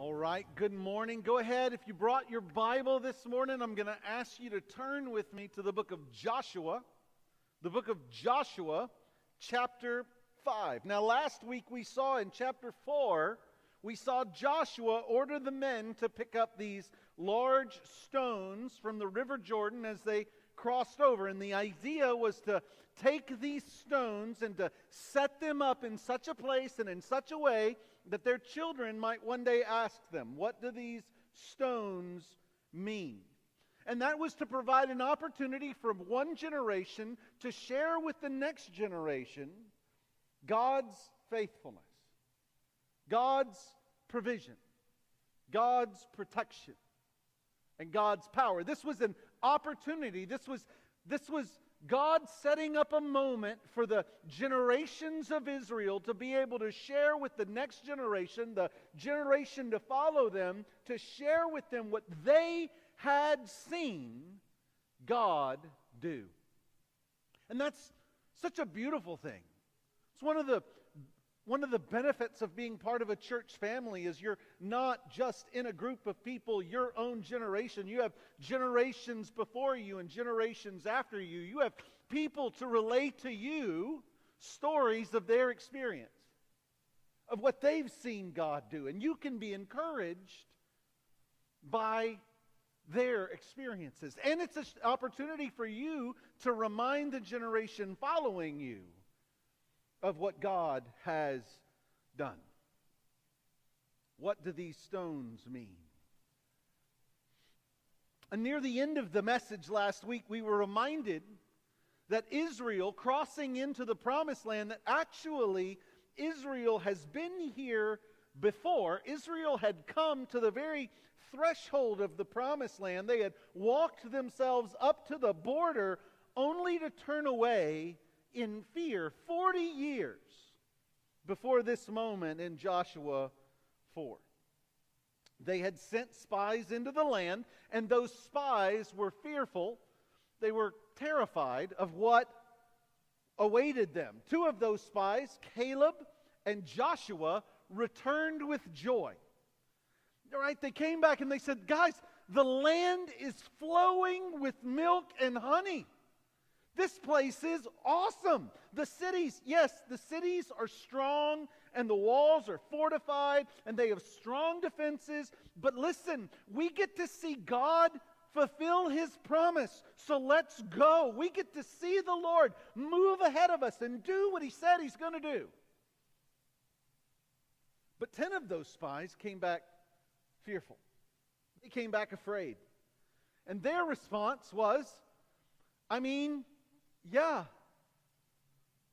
All right, good morning. Go ahead. If you brought your Bible this morning, I'm going to ask you to turn with me to the book of Joshua. The book of Joshua, chapter 5. Now, last week we saw in chapter 4, we saw Joshua order the men to pick up these large stones from the river Jordan as they crossed over. And the idea was to take these stones and to set them up in such a place and in such a way that their children might one day ask them, what do these stones mean? And that was to provide an opportunity from one generation to share with the next generation God's faithfulness, God's provision, God's protection, and God's power. This was an opportunity. This was God setting up a moment for the generations of Israel to be able to share with the next generation, the generation to follow them, to share with them what they had seen God do. And that's such a beautiful thing. It's one of the benefits of being part of a church family is you're not just in a group of people, your own generation. You have generations before you and generations after you. You have people to relate to you stories of their experience, of what they've seen God do. And you can be encouraged by their experiences. And it's an opportunity for you to remind the generation following you of what God has done. What do these stones mean? And near the end of the message last week, we were reminded that Israel crossing into the promised land, that actually Israel has been here before. Israel had come to the very threshold of the promised land. They had walked themselves up to the border only to turn away in fear 40 years before this moment in Joshua 4. They had sent spies into the land, and those spies were fearful. They were terrified of what awaited them. Two of those spies, Caleb and Joshua, returned with joy. All right, they came back and they said, guys, the land is flowing with milk and honey. This place is awesome. The cities, yes, the cities are strong and the walls are fortified and they have strong defenses. But listen, we get to see God fulfill His promise. So let's go. We get to see the Lord move ahead of us and do what He said He's going to do. But 10 of those spies came back fearful. They came back afraid. And their response was, yeah,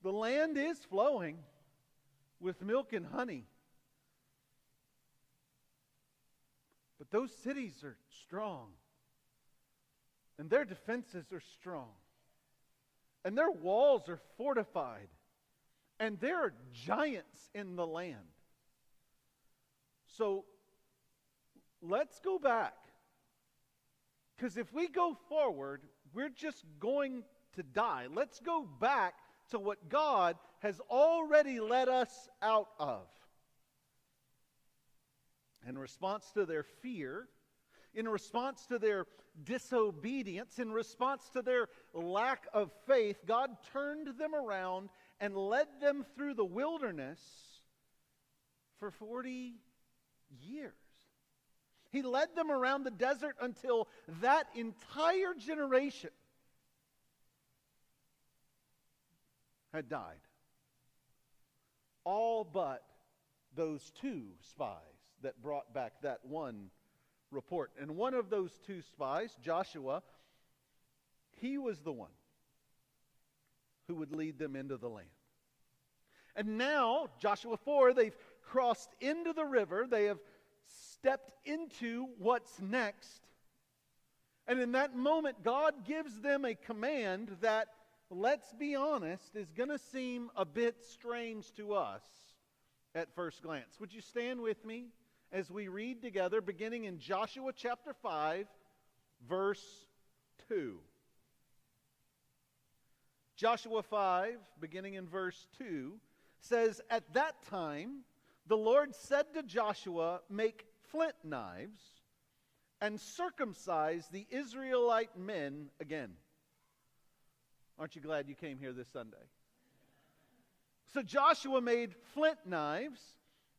the land is flowing with milk and honey. But those cities are strong. And their defenses are strong. And their walls are fortified. And there are giants in the land. So, let's go back. Because if we go forward, we're just going to die. Let's go back to what God has already led us out of. In response to their fear, in response to their disobedience, in response to their lack of faith, God turned them around and led them through the wilderness for 40 years. He led them around the desert until that entire generation had died. All but those two spies that brought back that one report. And one of those two spies, Joshua, he was the one who would lead them into the land. And now, Joshua 4, they've crossed into the river. They have stepped into what's next. And in that moment, God gives them a command that, let's be honest, is going to seem a bit strange to us at first glance. Would you stand with me as we read together, beginning in Joshua chapter 5, verse 2. Joshua 5, beginning in verse 2, says, "At that time, the Lord said to Joshua, 'Make flint knives and circumcised the Israelite men again. Aren't you glad you came here this Sunday? So Joshua made flint knives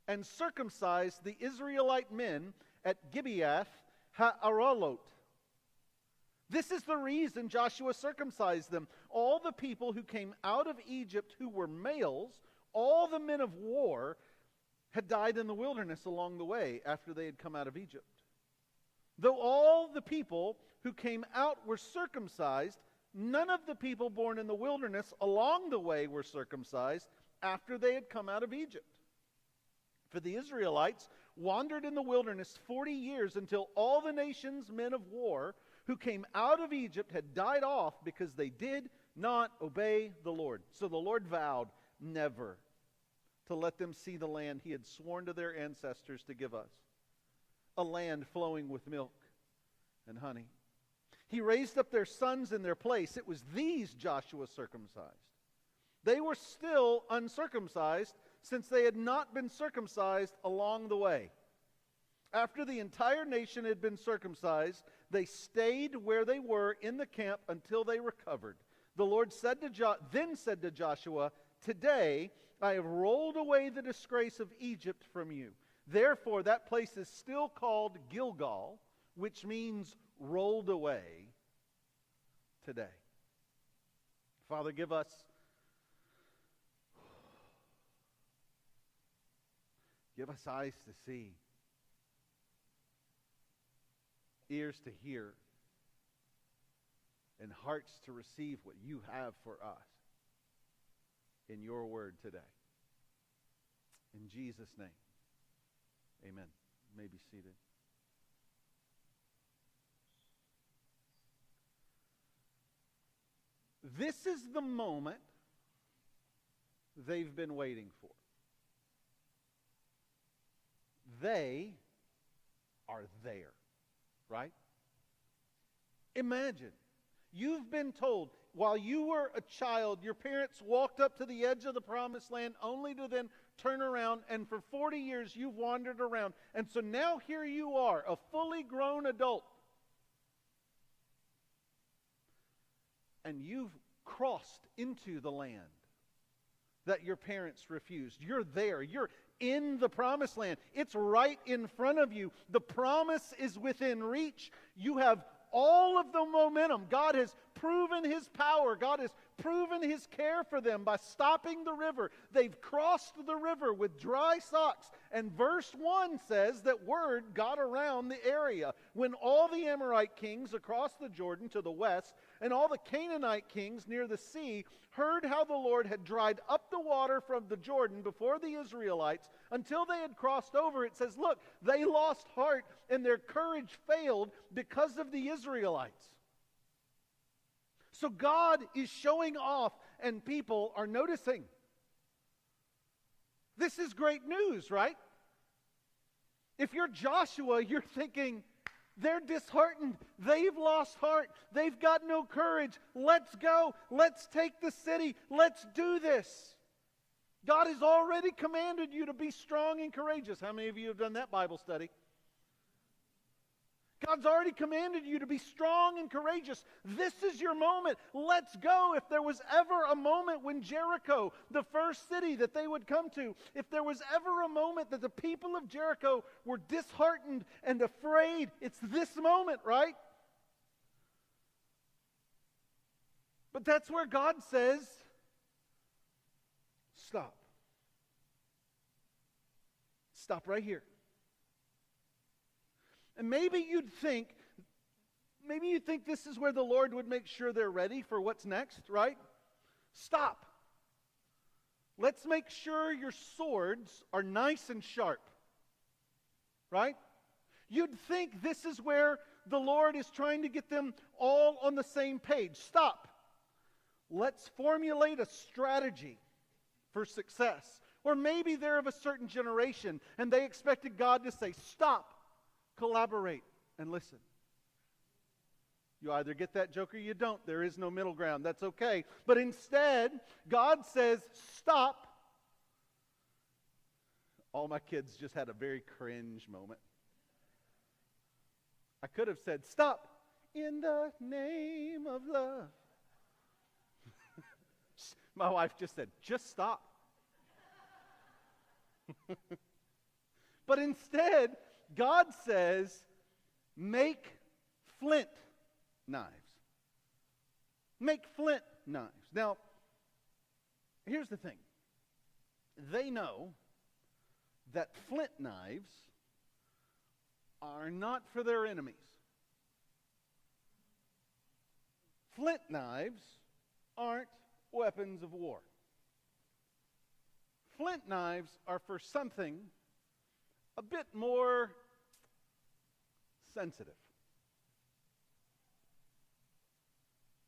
and circumcised the Israelite men at Gibeath Ha'aralot. This is the reason Joshua circumcised them. All the people who came out of Egypt who were males, all the men of war, had died in the wilderness along the way after they had come out of Egypt. Though all the people who came out were circumcised, none of the people born in the wilderness along the way were circumcised after they had come out of Egypt. For the Israelites wandered in the wilderness 40 years until all the nation's men of war who came out of Egypt had died off because they did not obey the Lord. So the Lord vowed never to let them see the land he had sworn to their ancestors to give us, a land flowing with milk and honey. He raised up their sons in their place. It was these Joshua circumcised. They were still uncircumcised, since they had not been circumcised along the way. After the entire nation had been circumcised, they stayed where they were in the camp until they recovered. The Lord then said to Joshua, "Today I have rolled away the disgrace of Egypt from you." Therefore, that place is still called Gilgal, which means rolled away today. Father, give us eyes to see, ears to hear, and hearts to receive what you have for us in your word today. In Jesus' name, amen. You may be seated. This is the moment they've been waiting for. They are there, right? Imagine, you've been told while you were a child, your parents walked up to the edge of the promised land only to then turn around, and for 40 years you've wandered around. And so now here you are, a fully grown adult. And you've crossed into the land that your parents refused. You're there. You're in the promised land. It's right in front of you. The promise is within reach. You have all of the momentum. God has proven his power. God has proven his care for them by stopping the river. They've crossed the river with dry socks. And verse 1 says that word got around the area when all the Amorite kings across the Jordan to the west and all the Canaanite kings near the sea heard how the Lord had dried up the water from the Jordan before the Israelites until they had crossed over. It says, look, they lost heart and their courage failed because of the Israelites. So God is showing off and people are noticing. This is great news, right? If you're Joshua, you're thinking, they're disheartened. They've lost heart. They've got no courage. Let's go. Let's take the city. Let's do this. God has already commanded you to be strong and courageous. How many of you have done that Bible study? God's already commanded you to be strong and courageous. This is your moment. Let's go. If there was ever a moment when Jericho, the first city that they would come to, if there was ever a moment that the people of Jericho were disheartened and afraid, it's this moment, right? But that's where God says, stop. Stop right here. And maybe you think this is where the Lord would make sure they're ready for what's next, right? Stop. Let's make sure your swords are nice and sharp, right? You'd think this is where the Lord is trying to get them all on the same page. Stop. Let's formulate a strategy for success. Or maybe they're of a certain generation and they expected God to say, stop. Collaborate and listen. You either get that joke or you don't. There is no middle ground. That's okay. But instead, God says, stop. All my kids just had a very cringe moment. I could have said, stop. In the name of love. My wife just said, just stop. But instead, God says, make flint knives. Make flint knives. Now, here's the thing. They know that flint knives are not for their enemies. Flint knives aren't weapons of war. Flint knives are for something a bit more sensitive.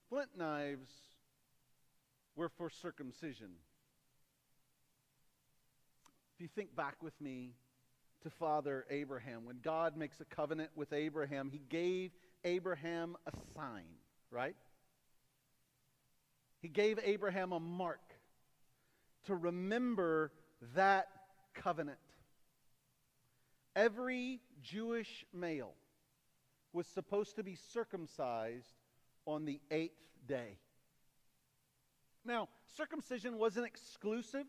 Flint knives were for circumcision. If you think back with me to Father Abraham, when God makes a covenant with Abraham, he gave Abraham a sign, right? He gave Abraham a mark to remember that covenant. Every Jewish male was supposed to be circumcised on the 8th day. Now, circumcision wasn't exclusive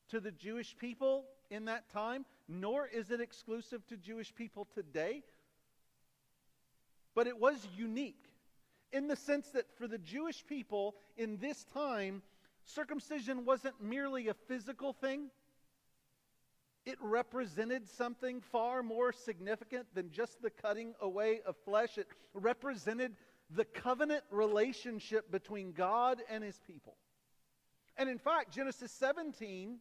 to the Jewish people in that time, nor is it exclusive to Jewish people today. But it was unique in the sense that for the Jewish people in this time, circumcision wasn't merely a physical thing. It represented something far more significant than just the cutting away of flesh. It represented the covenant relationship between God and his people. And in fact, Genesis 17,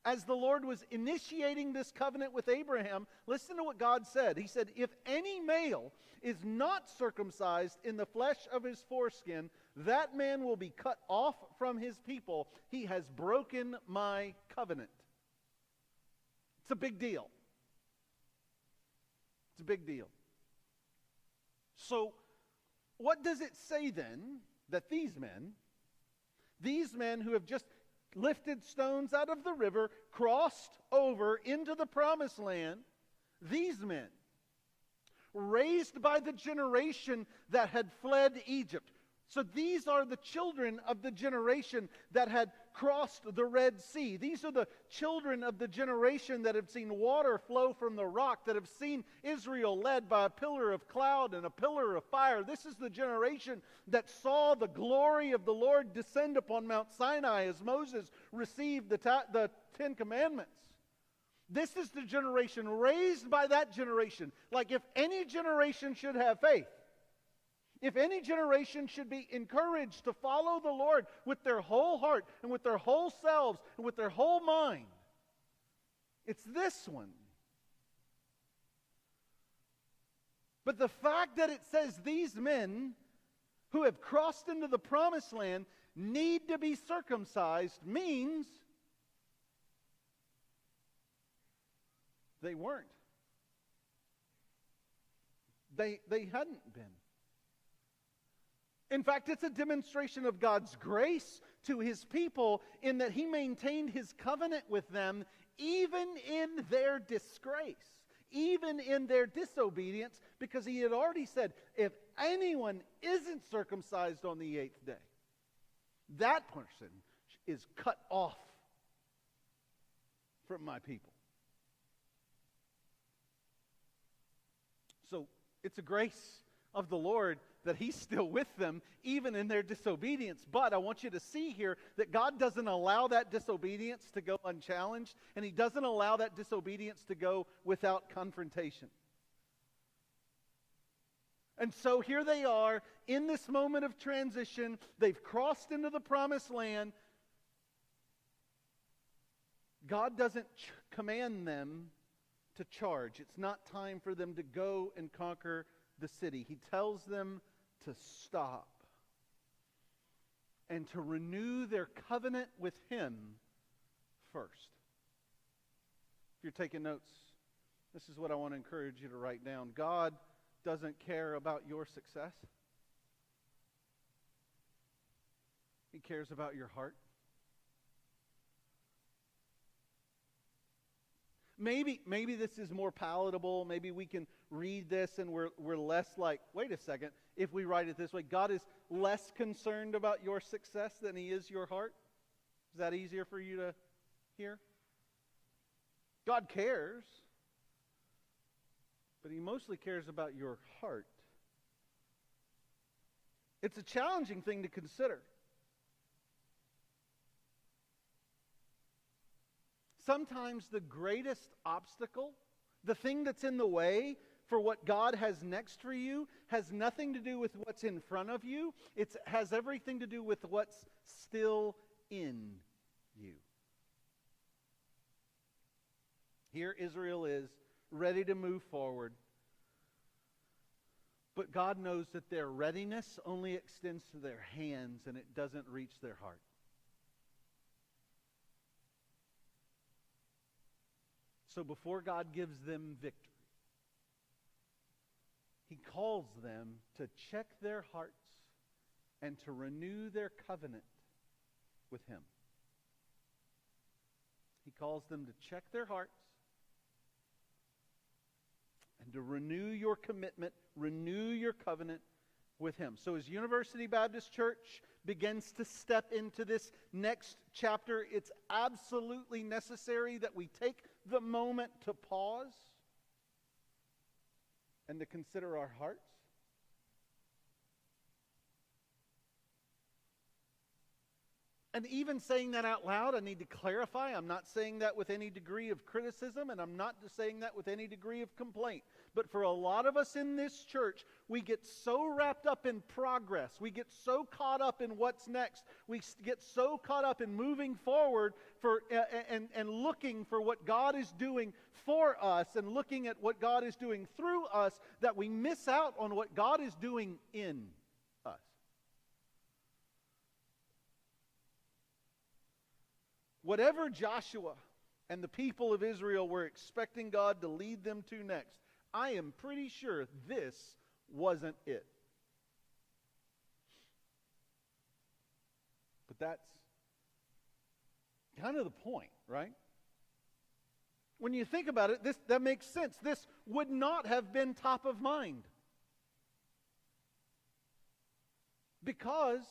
as the Lord was initiating this covenant with Abraham, listen to what God said. He said, if any male is not circumcised in the flesh of his foreskin, that man will be cut off from his people. He has broken my covenant. It's a big deal. It's a big deal. So, what does it say then that these men who have just lifted stones out of the river, crossed over into the promised land, these men, raised by the generation that had fled Egypt. So these are the children of the generation that had crossed the Red Sea. These are the children of the generation that have seen water flow from the rock, that have seen Israel led by a pillar of cloud and a pillar of fire. This is the generation that saw the glory of the Lord descend upon Mount Sinai as Moses received the Ten Commandments. This is the generation raised by that generation. Like if any generation should have faith, if any generation should be encouraged to follow the Lord with their whole heart and with their whole selves and with their whole mind, it's this one. But the fact that it says these men who have crossed into the promised land need to be circumcised means they weren't. They hadn't been. In fact, it's a demonstration of God's grace to his people in that he maintained his covenant with them even in their disgrace, even in their disobedience, because he had already said, if anyone isn't circumcised on the 8th day, that person is cut off from my people. So it's a grace of the Lord that he's still with them even in their disobedience. But I want you to see here that God doesn't allow that disobedience to go unchallenged, and he doesn't allow that disobedience to go without confrontation. And so here they are in this moment of transition. They've crossed into the promised land. God doesn't command them to charge. It's not time for them to go and conquer the city. He tells them to stop and to renew their covenant with him first. If you're taking notes, this is what I want to encourage you to write down. God doesn't care about your success. He cares about your heart. Maybe this is more palatable. Maybe we can read this and we're less like, wait a second, if we write it this way, God is less concerned about your success than He is your heart. Is that easier for you to hear? God cares, but He mostly cares about your heart. It's a challenging thing to consider. Sometimes the greatest obstacle, the thing that's in the way for what God has next for you, has nothing to do with what's in front of you. It has everything to do with what's still in you. Here Israel is, ready to move forward. But God knows that their readiness only extends to their hands and it doesn't reach their heart. So before God gives them victory, He calls them to check their hearts and to renew their covenant with Him. He calls them to check their hearts and to renew your commitment, renew your covenant with Him. So as University Baptist Church begins to step into this next chapter, it's absolutely necessary that we take the moment to pause and to consider our hearts. And even saying that out loud, I need to clarify, I'm not saying that with any degree of criticism, and I'm not saying that with any degree of complaint. But for a lot of us in this church, we get so wrapped up in progress. We get so caught up in what's next. We get so caught up in moving forward and looking for what God is doing for us and looking at what God is doing through us that we miss out on what God is doing in us. Whatever Joshua and the people of Israel were expecting God to lead them to next, I am pretty sure this wasn't it. But that's kind of the point, right? When you think about it, that makes sense. This would not have been top of mind. Because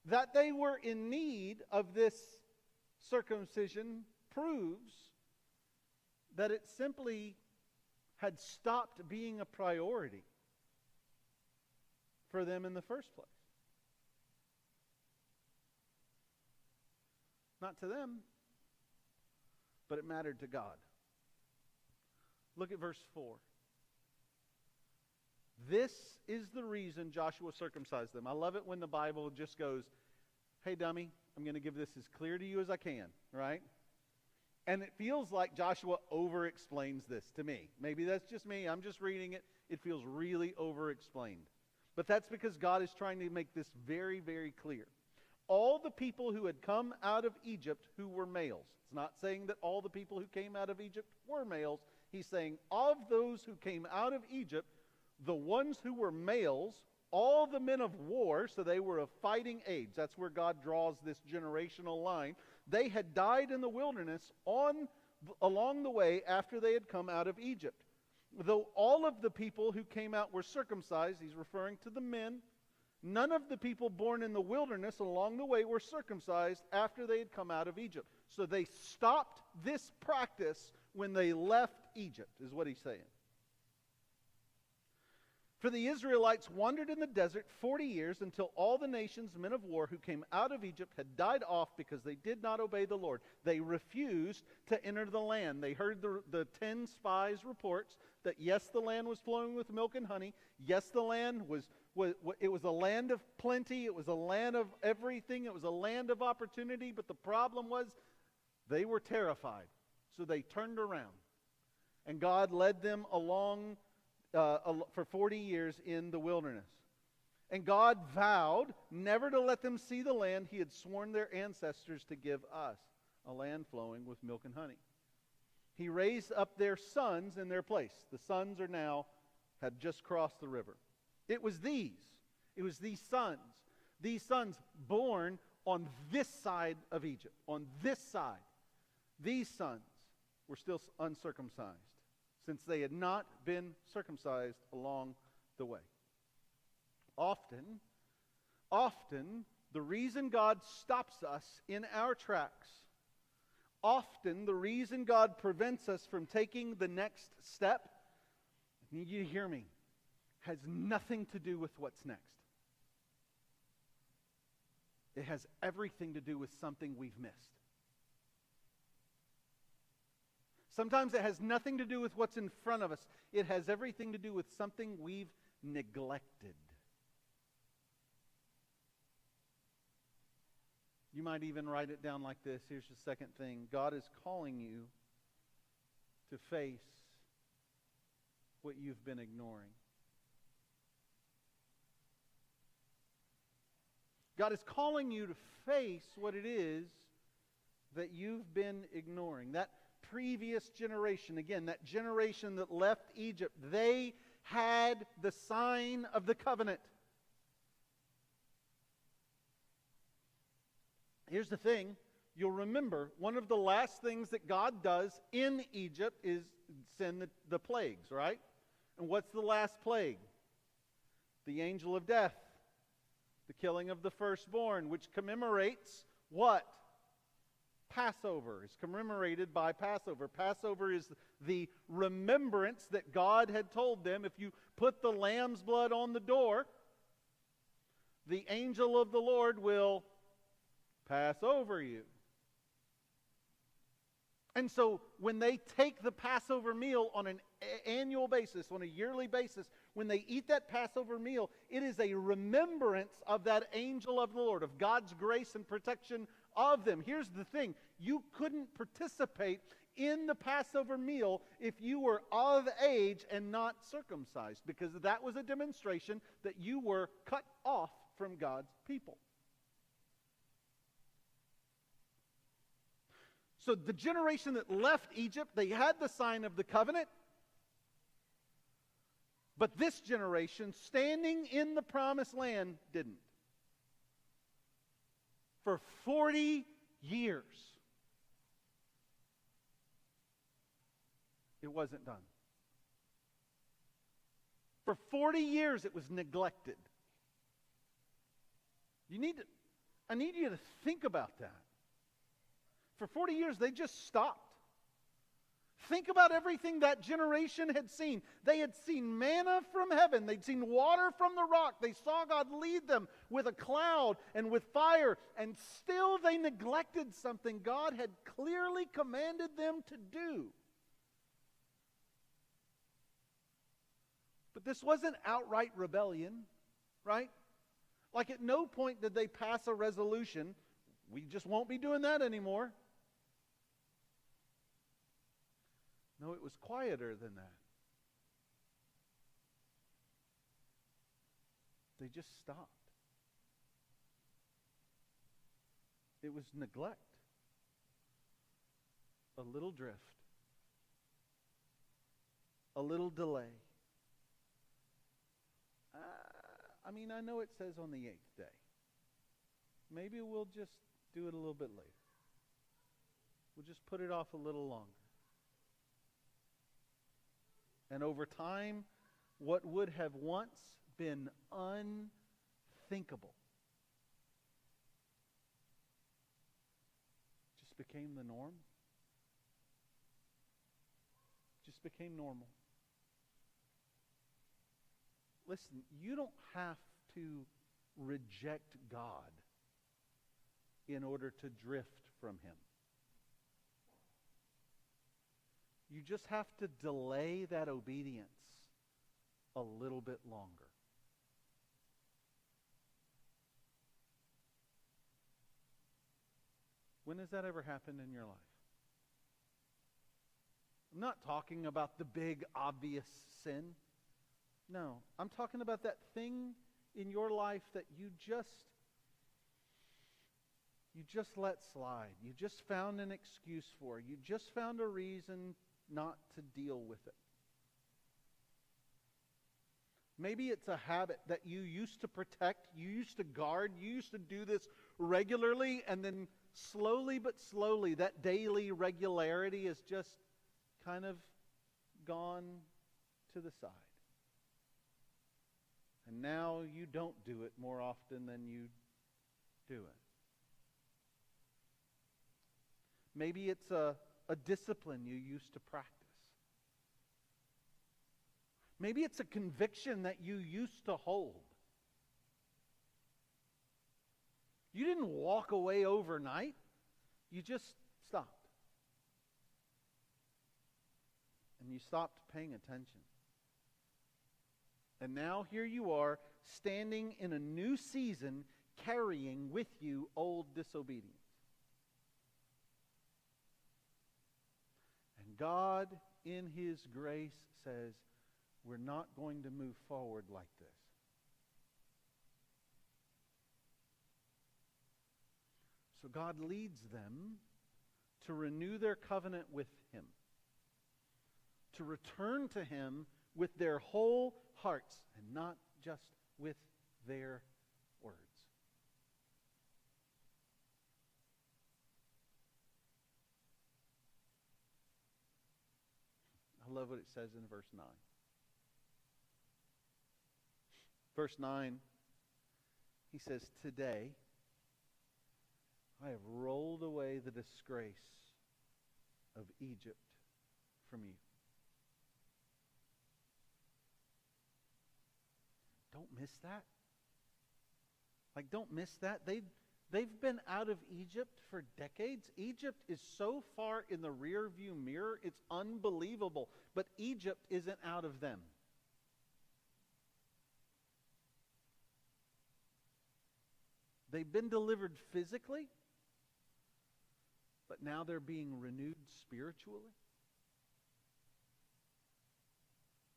that they were in need of this circumcision proves that it simply had stopped being a priority for them in the first place. Not to them, but it mattered to God. Look at verse 4. This is the reason Joshua circumcised them. I love it when the Bible just goes, hey, dummy, I'm going to give this as clear to you as I can, right? And it feels like Joshua over-explains this to me. Maybe that's just me. I'm just reading it. It feels really over-explained. But that's because God is trying to make this very, very clear. All the people who had come out of Egypt who were males. It's not saying that all the people who came out of Egypt were males. He's saying of those who came out of Egypt, the ones who were males, all the men of war, so they were of fighting age. That's where God draws this generational line. They had died in the wilderness along the way after they had come out of Egypt. Though all of the people who came out were circumcised, he's referring to the men, none of the people born in the wilderness along the way were circumcised after they had come out of Egypt. So they stopped this practice when they left Egypt, is what he's saying. For the Israelites wandered in the desert 40 years until all the nations, men of war, who came out of Egypt had died off because they did not obey the Lord. They refused to enter the land. They heard the 10 spies' reports that yes, the land was flowing with milk and honey. Yes, the land was a land of plenty. It was a land of everything. It was a land of opportunity. But the problem was they were terrified. So they turned around. And God led them along for 40 years in the wilderness. And God vowed never to let them see the land He had sworn their ancestors to give us, a land flowing with milk and honey. He raised up their sons in their place. The sons had just crossed the river. It was these sons born on this side of Egypt, on this side. These sons were still uncircumcised, since they had not been circumcised along the way. Often, the reason God stops us in our tracks, often the reason God prevents us from taking the next step, I need you to hear me, has nothing to do with what's next. It has everything to do with something we've missed. Sometimes it has nothing to do with what's in front of us. It has everything to do with something we've neglected. You might even write it down like this. Here's the second thing. God is calling you to face what you've been ignoring. God is calling you to face what it is that you've been ignoring. That previous generation, again, that generation that left Egypt, they had the sign of the covenant. Here's the thing. You'll remember, one of the last things that God does in Egypt is send the plagues, right? And what's the last plague? The angel of death. The killing of the firstborn, which commemorates what? Passover is commemorated by Passover. Passover is the remembrance that God had told them, if you put the lamb's blood on the door, the angel of the Lord will pass over you. And so when they take the Passover meal on an annual basis, on a yearly basis, when they eat that Passover meal, it is a remembrance of that angel of the Lord, of God's grace and protection of them. Here's the thing. You couldn't participate in the Passover meal if you were of age and not circumcised, because that was a demonstration that you were cut off from God's people. So the generation that left Egypt, they had the sign of the covenant. But this generation, standing in the promised land, didn't. For 40 years, it wasn't done. For 40 years, it was neglected. I need you to think about that. For 40 years, they just stopped. Think about everything that generation had seen. They had seen manna from heaven. They'd seen water from the rock. They saw God lead them with a cloud and with fire. And still they neglected something God had clearly commanded them to do. But this wasn't outright rebellion, right? Like at no point did they pass a resolution, we just won't be doing that anymore. No, it was quieter than that. They just stopped. It was neglect. A little drift. A little delay. I know it says on the 8th day. Maybe we'll just do it a little bit later. We'll just put it off a little longer. And over time, what would have once been unthinkable just became the norm. Just became normal. Listen, you don't have to reject God in order to drift from Him. You just have to delay that obedience a little bit longer. When has that ever happened in your life? I'm not talking about the big, obvious sin. No, I'm talking about that thing in your life that you just let slide. You just found an excuse for. You just found a reason not to deal with it. Maybe it's a habit that you used to protect, you used to guard, you used to do this regularly, and then slowly but slowly that daily regularity is just kind of gone to the side. And now you don't do it more often than you do it. Maybe it's a discipline you used to practice. Maybe it's a conviction that you used to hold. You didn't walk away overnight. You just stopped. And you stopped paying attention. And now here you are, standing in a new season, carrying with you old disobedience. And God, in His grace, says, we're not going to move forward like this. So God leads them to renew their covenant with Him, to return to Him with their whole hearts and not just with their words. I love what it says in verse 9. Verse 9, he says, today I have rolled away the disgrace of Egypt from you. Don't miss that. Like, don't miss that. They've been out of Egypt for decades. Egypt is so far in the rear view mirror, it's unbelievable. But Egypt isn't out of them. They've been delivered physically, but now they're being renewed spiritually.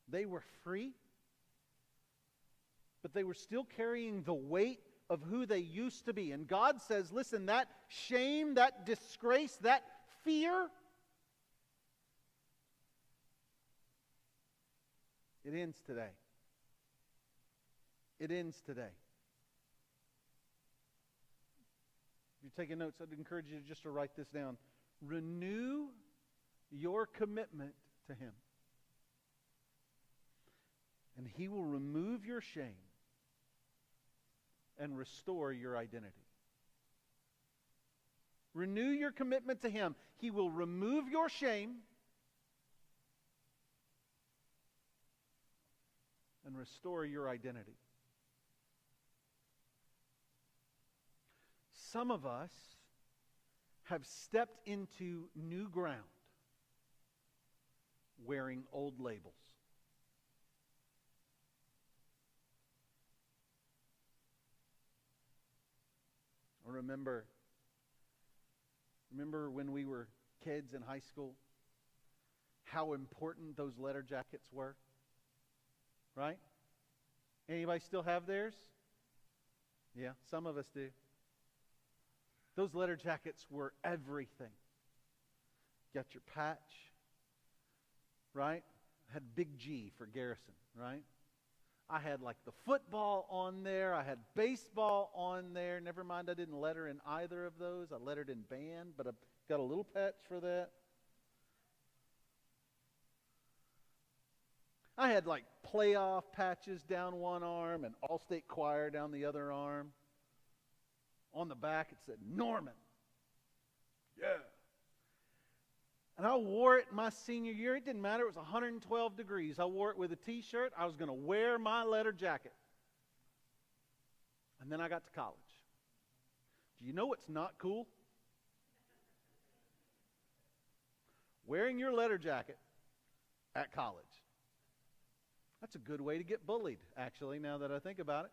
They were free, but they were still carrying the weight of who they used to be. And God says, listen, that shame, that disgrace, that fear, it ends today. It ends today. If you're taking notes, I'd encourage you just to write this down. Renew your commitment to Him. And He will remove your shame and restore your identity. Renew your commitment to Him. He will remove your shame and restore your identity. Some of us have stepped into new ground wearing old labels. I remember when we were kids in high school, how important those letter jackets were, right? Anybody still have theirs? Yeah, some of us do. Those letter jackets were everything. Got your patch, right? Had big G for Garrison, right? I had like the football on there. I had baseball on there. Never mind, I didn't letter in either of those. I lettered in band, but I got a little patch for that. I had like playoff patches down one arm and All-State Choir down the other arm. On the back it said Norman. Yeah. And I wore it my senior year. It didn't matter. It was 112 degrees. I wore it with a t-shirt. I was going to wear my letter jacket. And then I got to college. Do you know what's not cool? Wearing your letter jacket at college. That's a good way to get bullied, actually, now that I think about it.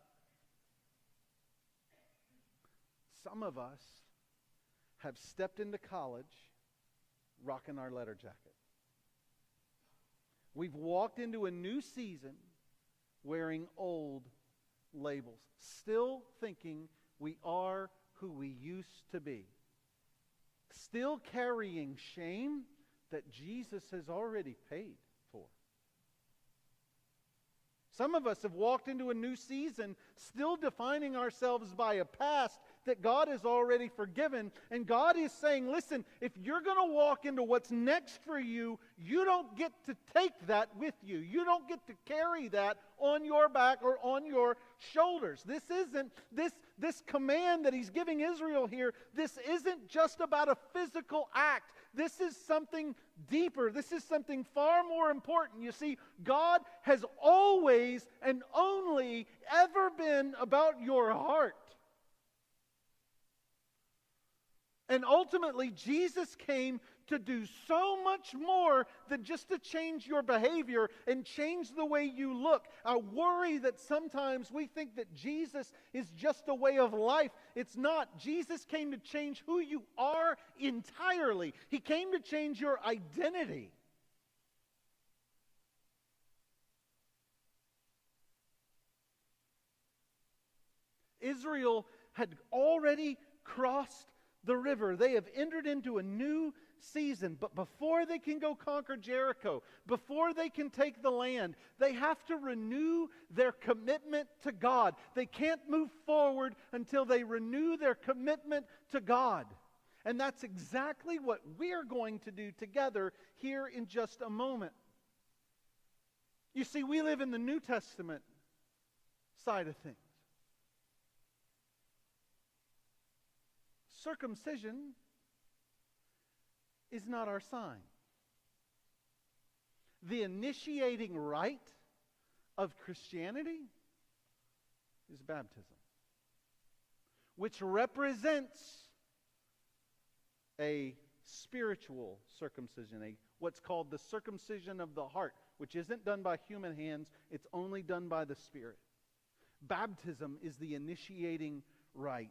Some of us have stepped into college rocking our letter jacket. We've walked into a new season wearing old labels, still thinking we are who we used to be, still carrying shame that Jesus has already paid for. Some of us have walked into a new season still defining ourselves by a past that God has already forgiven. And God is saying, listen, if you're going to walk into what's next for you, you don't get to take that with you. You don't get to carry that on your back or on your shoulders. This command that he's giving Israel here, this isn't just about a physical act. This is something deeper. This is something far more important. You see, God has always and only ever been about your heart. And ultimately, Jesus came to do so much more than just to change your behavior and change the way you look. I worry that sometimes we think that Jesus is just a way of life. It's not. Jesus came to change who you are entirely. He came to change your identity. Israel had already crossed the river. They have entered into a new season. But before they can go conquer Jericho, before they can take the land, they have to renew their commitment to God. They can't move forward until they renew their commitment to God. And that's exactly what we're going to do together here in just a moment. You see, we live in the New Testament side of things. Circumcision is not our sign. The initiating rite of Christianity is baptism, which represents a spiritual circumcision, what's called the circumcision of the heart, which isn't done by human hands, it's only done by the Spirit. Baptism is the initiating rite.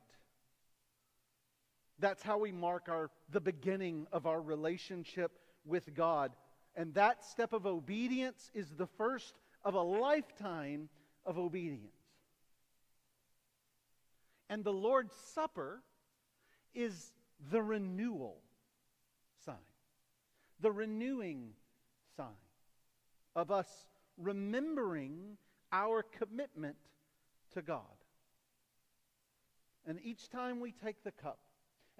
That's how we mark the beginning of our relationship with God. And that step of obedience is the first of a lifetime of obedience. And the Lord's Supper is the renewal sign, the renewing sign of us remembering our commitment to God. And each time we take the cup,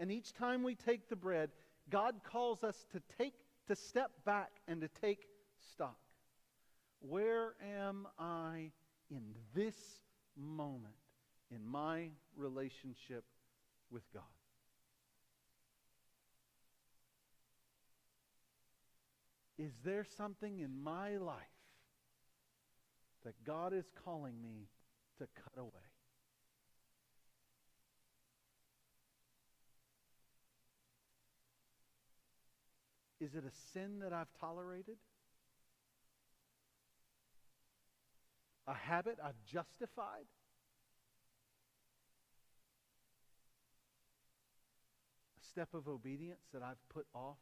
and each time we take the bread, God calls us to step back and to take stock. Where am I in this moment in my relationship with God? Is there something in my life that God is calling me to cut away? Is it a sin that I've tolerated? A habit I've justified? A step of obedience that I've put off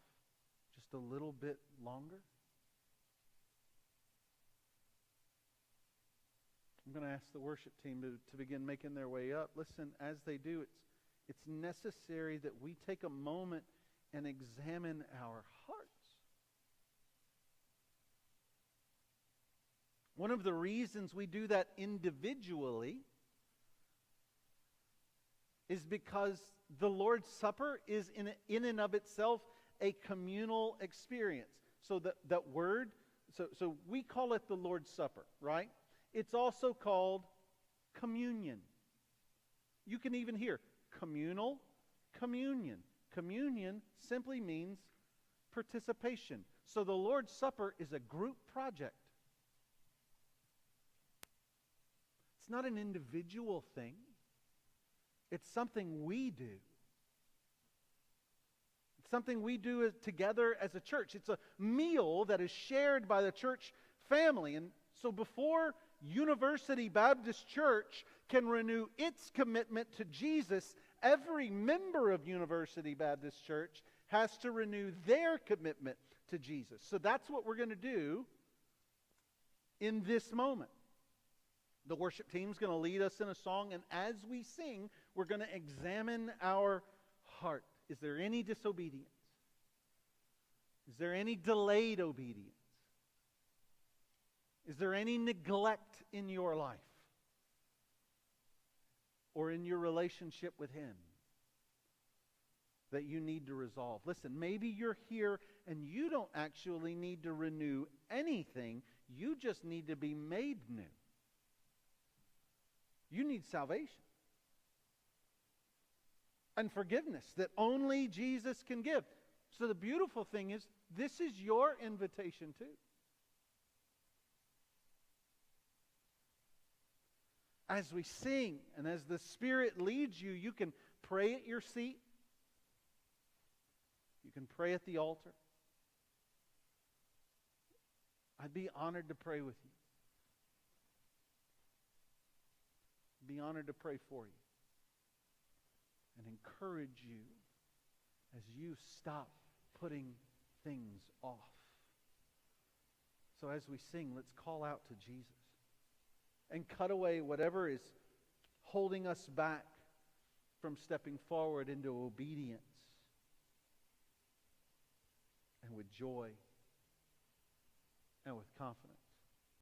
just a little bit longer? I'm going to ask the worship team to begin making their way up. Listen, as they do, it's necessary that we take a moment and examine our hearts. One of the reasons we do that individually is because the Lord's Supper is in and of itself a communal experience. So that word, so we call it the Lord's Supper, right? It's also called communion. You can even hear communal, communion. Communion simply means participation. So the Lord's Supper is a group project. It's not an individual thing. It's something we do. It's something we do together as a church. It's a meal that is shared by the church family. And so before University Baptist Church can renew its commitment to Jesus, every member of University Baptist Church has to renew their commitment to Jesus. So that's what we're going to do in this moment. The worship team's going to lead us in a song, and as we sing, we're going to examine our heart. Is there any disobedience? Is there any delayed obedience? Is there any neglect in your life or in your relationship with Him? that you need to resolve. Listen, maybe you're here and you don't actually need to renew anything. You just need to be made new. You need salvation and forgiveness that only Jesus can give. So the beautiful thing is, this is your invitation too. As we sing and as the Spirit leads you, you can pray at your seat. You can pray at the altar. I'd be honored to pray with you. Be honored to pray for you and encourage you as you stop putting things off. So as we sing, let's call out to Jesus and cut away whatever is holding us back from stepping forward into obedience and with joy and with confidence.